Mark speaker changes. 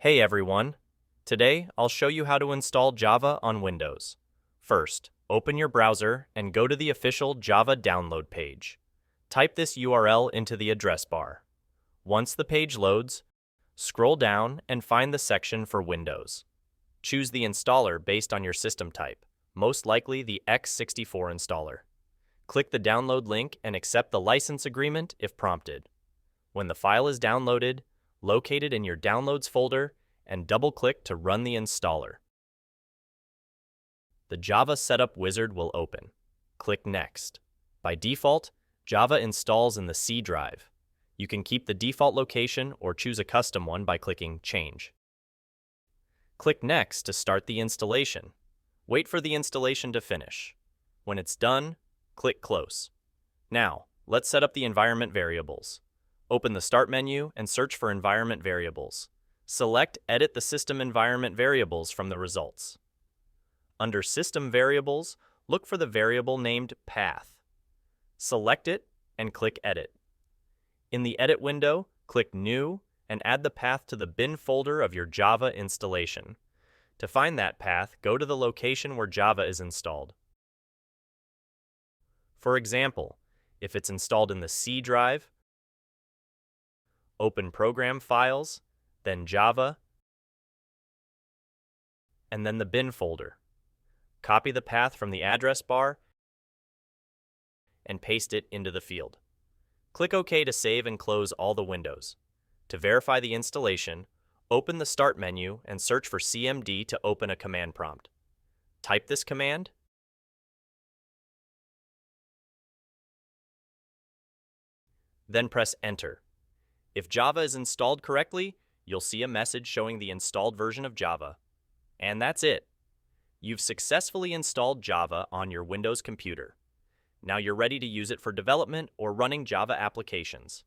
Speaker 1: Hey everyone! Today, I'll show you how to install Java on Windows. First, open your browser and go to the official Java download page. Type this URL into the address bar. Once the page loads, scroll down and find the section for Windows. Choose the installer based on your system type, most likely the x64 installer. Click the download link and accept the license agreement if prompted. When the file is downloaded, locate it in your Downloads folder and double-click to run the installer. The Java Setup Wizard will open. Click Next. By default, Java installs in the C drive. You can keep the default location or choose a custom one by clicking Change. Click Next to start the installation. Wait for the installation to finish. When it's done, click Close. Now, let's set up the environment variables. Open the Start menu and search for Environment Variables. Select Edit the System Environment Variables from the results. Under System Variables, look for the variable named Path. Select it and click Edit. In the Edit window, click New and add the path to the bin folder of your Java installation. To find that path, go to the location where Java is installed. For example, if it's installed in the C drive, open Program Files, then Java, and then the bin folder. Copy the path from the address bar and paste it into the field. Click OK to save and close all the windows. To verify the installation, open the Start menu and search for CMD to open a command prompt. Type this command, then press Enter. If Java is installed correctly, you'll see a message showing the installed version of Java. And that's it. You've successfully installed Java on your Windows computer. Now you're ready to use it for development or running Java applications.